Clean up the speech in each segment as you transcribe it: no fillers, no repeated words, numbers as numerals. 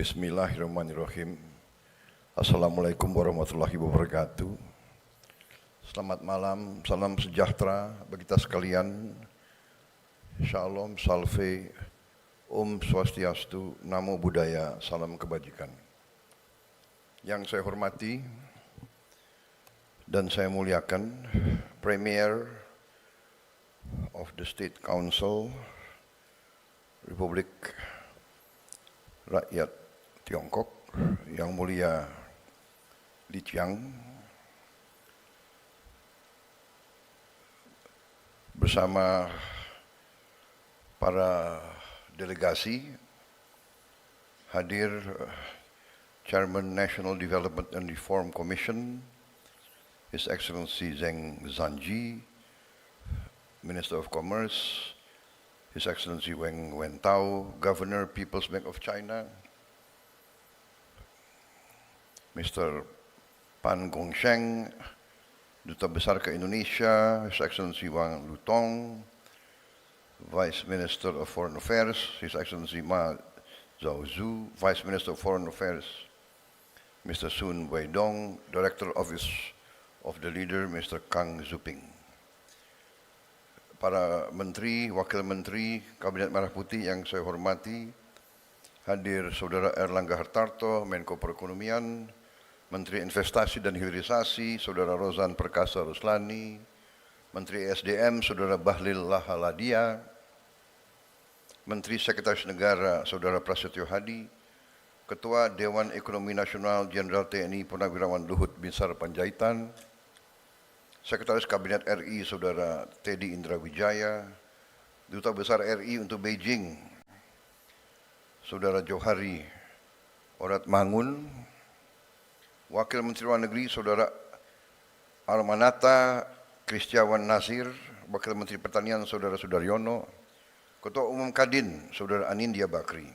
Bismillahirrahmanirrahim. Assalamualaikum warahmatullahi wabarakatuh. Selamat malam, salam sejahtera bagi kita sekalian. Shalom, salve, Om Swastiastu, Namo Buddhaya, salam kebajikan. Yang saya hormati dan saya muliakan Premier of the State Council Republik Rakyat Tiongkok, Yang Mulia Li Qiang, bersama para delegasi, hadir Chairman National Development and Reform Commission, His Excellency Zheng Zanji, Minister of Commerce, His Excellency Wang Wentao, Governor, People's Bank of China, Mr. Pan Gongsheng, Duta Besar ke Indonesia, His Excellency Wang Lutong, Vice Minister of Foreign Affairs, His Excellency Ma Zhaozhu, Vice Minister of Foreign Affairs, Mr. Sun Weidong, Director Office of the Leader, Mr. Kang Zuping. Para Menteri, Wakil Menteri, Kabinet Merah Putih yang saya hormati, hadir Saudara Erlangga Hartarto, Menko Perekonomian, Menteri Investasi dan Hilirisasi, Saudara Rozan Perkasa Ruslani, Menteri SDM, Saudara Bahlil Lahaladia, Menteri Sekretaris Negara, Saudara Prasetyo Hadi, Ketua Dewan Ekonomi Nasional Jenderal TNI Purnawirawan Luhut Binsar Panjaitan, Sekretaris Kabinet RI Saudara Teddy Indra Wijaya, Duta Besar RI untuk Beijing Saudara Johari Orat Mangun, Wakil Menteri Luar Negeri Saudara Armanata Kristiawan Nasir, Wakil Menteri Pertanian Saudara Sudaryono, Ketua Umum Kadin Saudara Anindya Bakri,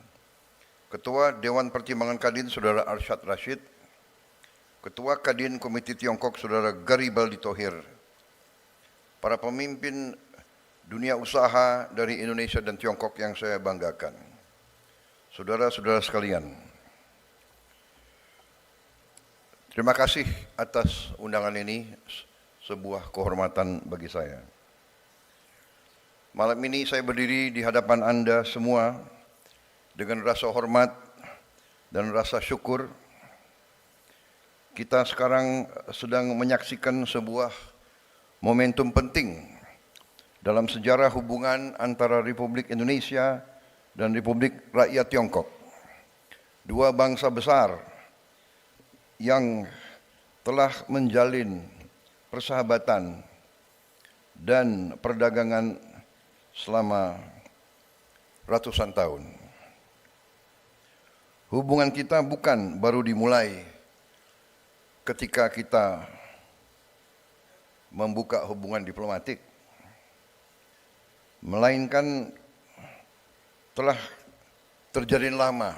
Ketua Dewan Pertimbangan Kadin Saudara Arsyad Rashid, Ketua Kadin Komite Tiongkok Saudara Garibaldi Thohir, para pemimpin dunia usaha dari Indonesia dan Tiongkok yang saya banggakan, saudara-saudara sekalian, terima kasih atas undangan ini, sebuah kehormatan bagi saya. Malam ini saya berdiri di hadapan Anda semua dengan rasa hormat dan rasa syukur. Kita sekarang sedang menyaksikan sebuah momentum penting dalam sejarah hubungan antara Republik Indonesia dan Republik Rakyat Tiongkok. Dua bangsa besar yang telah menjalin persahabatan dan perdagangan selama ratusan tahun. Hubungan kita bukan baru dimulai ketika kita membuka hubungan diplomatik, melainkan telah terjalin lama.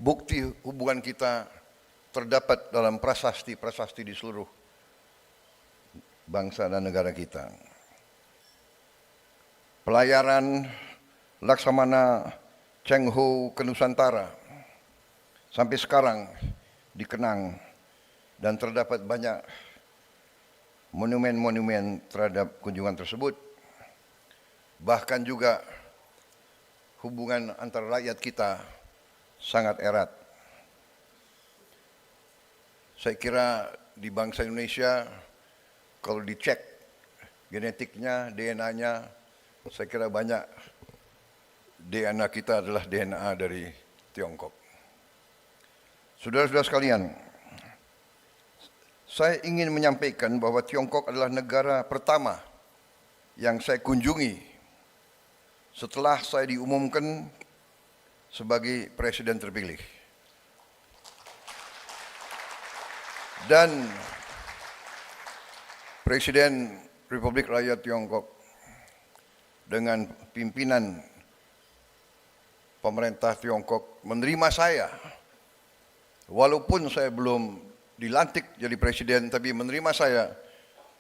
Bukti hubungan kita terdapat dalam prasasti-prasasti di seluruh bangsa dan negara kita. Pelayaran Laksamana Cheng Ho ke Nusantara sampai sekarang dikenang dan terdapat banyak monumen-monumen terhadap kunjungan tersebut. Bahkan juga hubungan antara rakyat kita sangat erat. Saya kira di bangsa Indonesia kalau dicek genetiknya, DNA-nya, saya kira banyak DNA kita adalah DNA dari Tiongkok. Saudara-saudara sekalian, saya ingin menyampaikan bahwa Tiongkok adalah negara pertama yang saya kunjungi setelah saya diumumkan sebagai presiden terpilih. Dan Presiden Republik Rakyat Tiongkok dengan pimpinan pemerintah Tiongkok menerima saya, walaupun saya belum dilantik jadi presiden, tapi menerima saya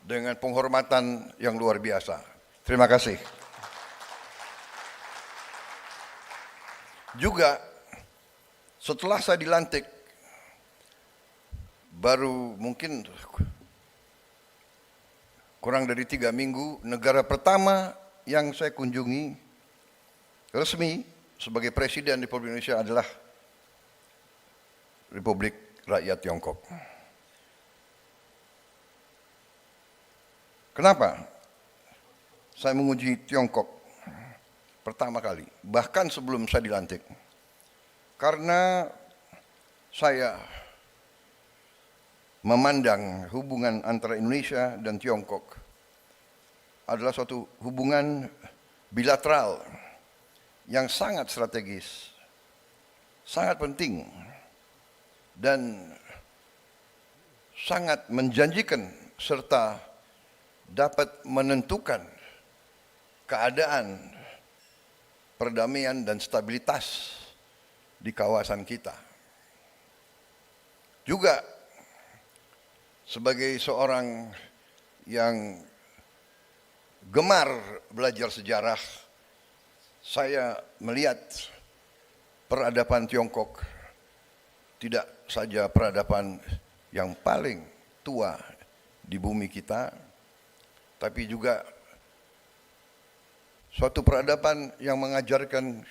dengan penghormatan yang luar biasa. Terima kasih. Juga Setelah saya dilantik, baru mungkin kurang dari 3 minggu, negara pertama yang saya kunjungi resmi sebagai Presiden Republik Indonesia adalah Republik Rakyat Tiongkok. Kenapa saya mengunjungi Tiongkok pertama kali, bahkan sebelum saya dilantik? Karena saya memandang hubungan antara Indonesia dan Tiongkok adalah suatu hubungan bilateral yang sangat strategis, sangat penting, dan sangat menjanjikan serta dapat menentukan keadaan perdamaian dan stabilitas di kawasan kita. Juga sebagai seorang yang gemar belajar sejarah, saya melihat peradaban Tiongkok tidak saja peradaban yang paling tua di bumi kita, tapi juga suatu peradaban yang mengajarkan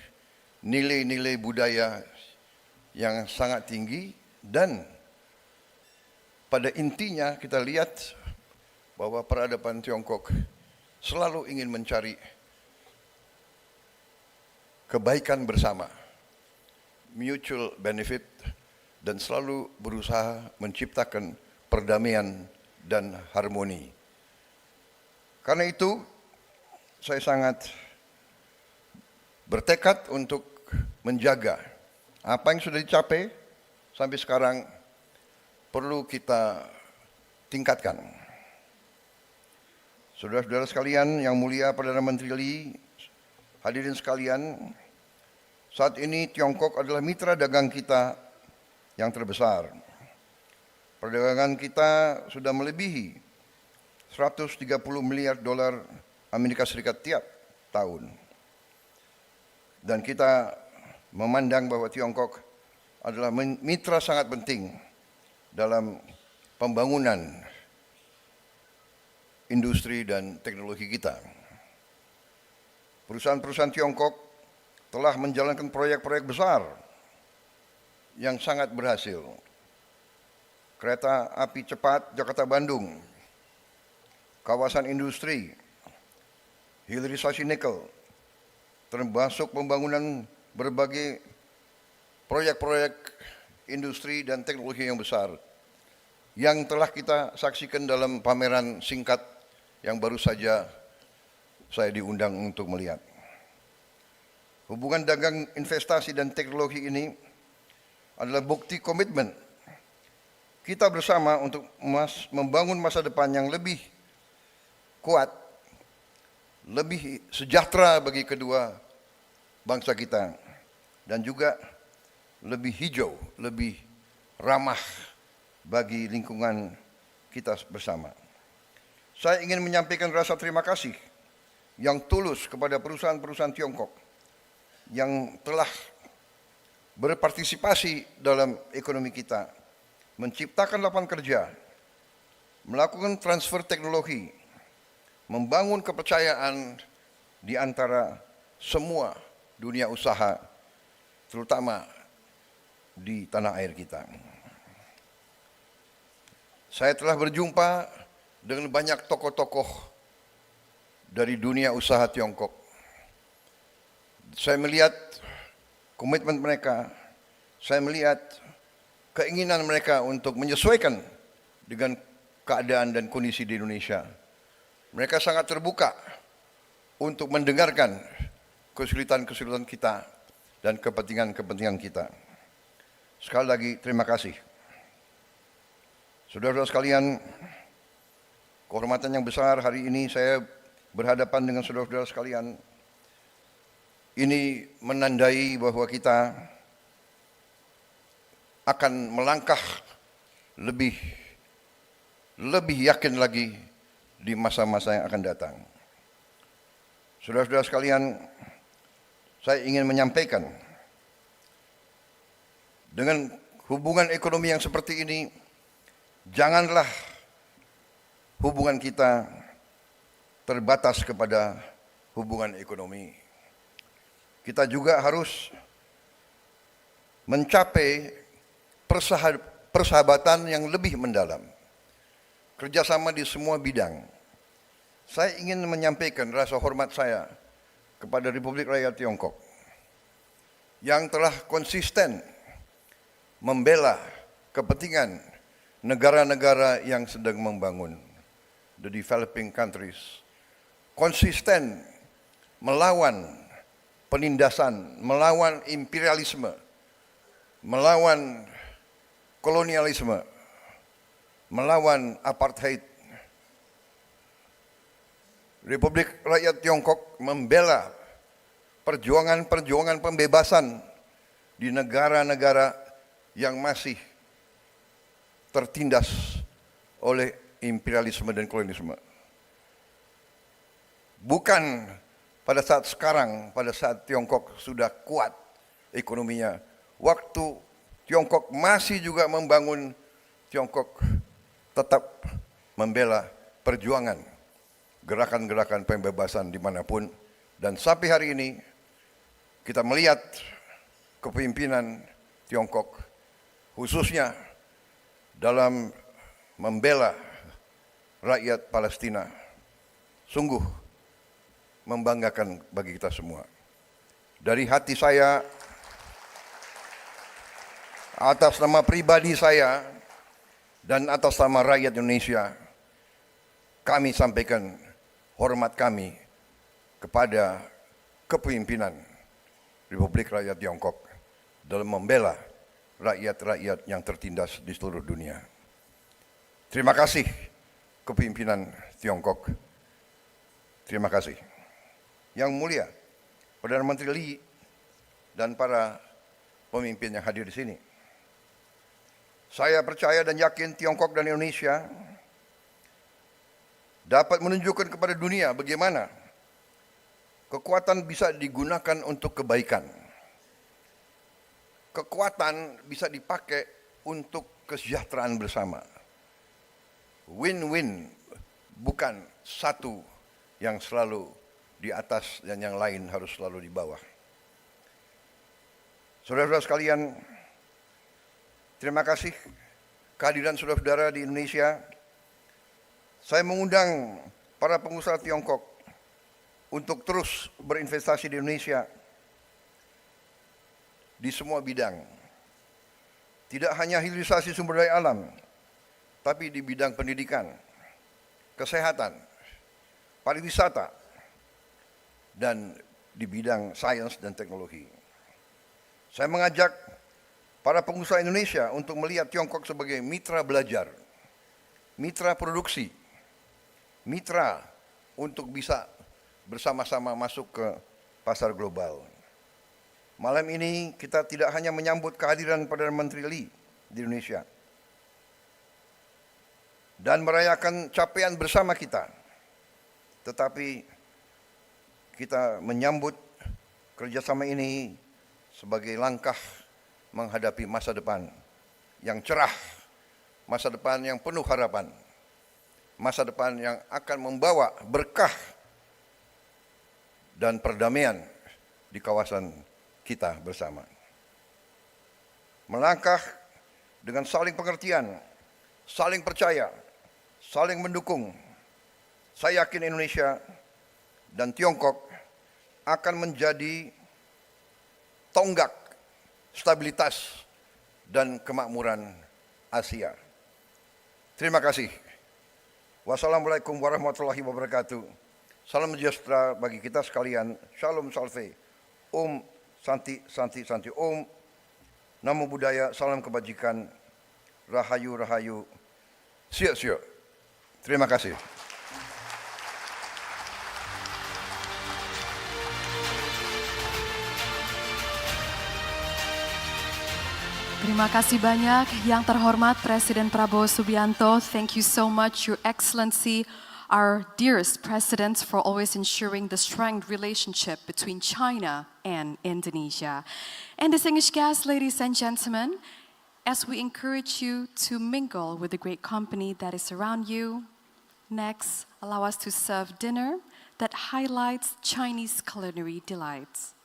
nilai-nilai budaya yang sangat tinggi, dan pada intinya kita lihat bahwa peradaban Tiongkok selalu ingin mencari kebaikan bersama, mutual benefit, dan selalu berusaha menciptakan perdamaian dan harmoni. Karena itu, saya sangat bertekad untuk menjaga apa yang sudah dicapai sampai sekarang, perlu kita tingkatkan. Saudara-saudara sekalian yang mulia Perdana Menteri Lee, hadirin sekalian, saat ini Tiongkok adalah mitra dagang kita yang terbesar. Perdagangan kita sudah melebihi 130 miliar dolar Amerika Serikat tiap tahun. Dan kita memandang bahwa Tiongkok adalah mitra sangat penting dalam pembangunan industri dan teknologi kita. Perusahaan-perusahaan Tiongkok telah menjalankan proyek-proyek besar yang sangat berhasil. Kereta api cepat Jakarta-Bandung, kawasan industri, hilirisasi nikel, termasuk pembangunan berbagai proyek-proyek industri dan teknologi yang besar yang telah kita saksikan dalam pameran singkat yang baru saja saya diundang untuk melihat. Hubungan dagang, investasi, dan teknologi ini adalah bukti komitmen kita bersama untuk membangun masa depan yang lebih kuat, lebih sejahtera bagi kedua bangsa kita, dan juga lebih hijau, lebih ramah bagi lingkungan kita bersama. Saya ingin menyampaikan rasa terima kasih yang tulus kepada perusahaan-perusahaan Tiongkok yang telah berpartisipasi dalam ekonomi kita, menciptakan lapangan kerja, melakukan transfer teknologi, membangun kepercayaan di antara semua dunia usaha, terutama di tanah air kita. Saya telah berjumpa dengan banyak tokoh-tokoh dari dunia usaha Tiongkok. Saya melihat komitmen mereka, saya melihat keinginan mereka untuk menyesuaikan dengan keadaan dan kondisi di Indonesia. Mereka sangat terbuka untuk mendengarkan kesulitan-kesulitan kita dan kepentingan-kepentingan kita. Sekali lagi terima kasih. Saudara-saudara sekalian, kehormatan yang besar hari ini saya berhadapan dengan saudara-saudara sekalian. Ini menandai bahwa kita akan melangkah lebih yakin lagi di masa-masa yang akan datang. Saudara-saudara sekalian, saya ingin menyampaikan Dengan hubungan ekonomi yang seperti ini, janganlah hubungan kita terbatas kepada hubungan ekonomi. Kita juga harus mencapai persahabatan yang lebih mendalam. Kerjasama di semua bidang. Saya ingin menyampaikan rasa hormat saya kepada Republik Rakyat Tiongkok yang telah konsisten membela kepentingan negara-negara yang sedang membangun, the developing countries, konsisten melawan penindasan, melawan imperialisme, melawan kolonialisme, melawan apartheid. Republik Rakyat Tiongkok membela perjuangan-perjuangan pembebasan di negara-negara yang masih tertindas oleh imperialisme dan kolonialisme. Bukan pada saat sekarang, pada saat Tiongkok sudah kuat ekonominya, waktu Tiongkok masih juga membangun, Tiongkok tetap membela perjuangan gerakan-gerakan pembebasan dimanapun. Dan sampai hari ini kita melihat kepemimpinan Tiongkok khususnya dalam membela rakyat Palestina sungguh membanggakan bagi kita semua. Dari hati saya, atas nama pribadi saya dan atas nama rakyat Indonesia, kami sampaikan hormat kami kepada kepemimpinan Republik Rakyat Tiongkok dalam membela rakyat-rakyat yang tertindas di seluruh dunia. Terima kasih kepemimpinan Tiongkok. Terima kasih. Yang mulia Perdana Menteri Lee dan para pemimpin yang hadir di sini. Saya percaya dan yakin Tiongkok dan Indonesia dapat menunjukkan kepada dunia bagaimana kekuatan bisa digunakan untuk kebaikan. Kekuatan bisa dipakai untuk kesejahteraan bersama. Win-win, bukan satu yang selalu di atas dan yang lain harus selalu di bawah. Saudara-saudara sekalian, terima kasih kehadiran saudara-saudara di Indonesia. Saya mengundang para pengusaha Tiongkok untuk terus berinvestasi di Indonesia di semua bidang. Tidak hanya hilirisasi sumber daya alam, tapi di bidang pendidikan, kesehatan, pariwisata, dan di bidang sains dan teknologi. Saya mengajak para pengusaha Indonesia untuk melihat Tiongkok sebagai mitra belajar, mitra produksi, mitra untuk bisa bersama-sama masuk ke pasar global. Malam ini kita tidak hanya menyambut kehadiran Perdana Menteri Lee di Indonesia dan merayakan capaian bersama kita, tetapi kita menyambut kerjasama ini sebagai langkah menghadapi masa depan yang cerah, masa depan yang penuh harapan, masa depan yang akan membawa berkah dan perdamaian di kawasan kita bersama. Melangkah dengan saling pengertian, saling percaya, saling mendukung. Saya yakin Indonesia dan Tiongkok akan menjadi tonggak stabilitas dan kemakmuran Asia. Terima kasih. Wassalamualaikum warahmatullahi wabarakatuh. Salam sejahtera bagi kita sekalian. Shalom salve. Om Santi Santi Santi. Om Namo Buddhaya. Salam kebajikan. Rahayu Rahayu. Siap siap. Terima kasih. Terima kasih banyak yang terhormat Presiden Prabowo Subianto. Thank you so much, Your Excellency, our dearest presidents, for always ensuring the strong relationship between China and Indonesia. And distinguished guests, ladies and gentlemen, as we encourage you to mingle with the great company that is around you, next, allow us to serve dinner that highlights Chinese culinary delights.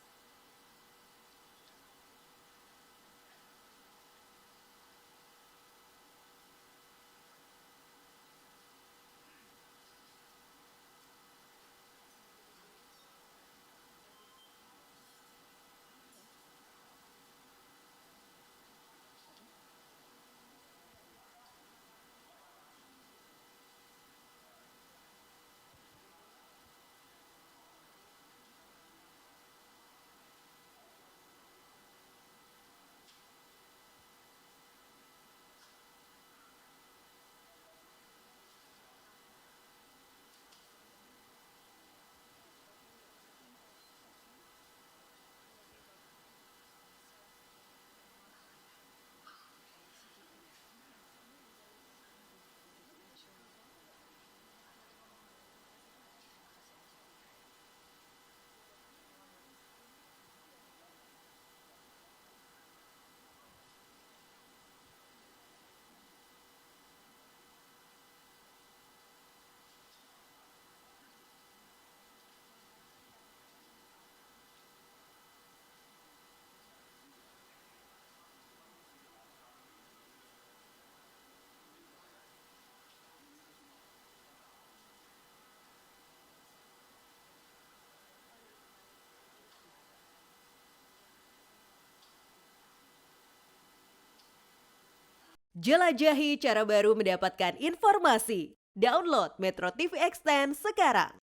Jelajahi cara baru mendapatkan informasi. Download Metro TV Extend sekarang.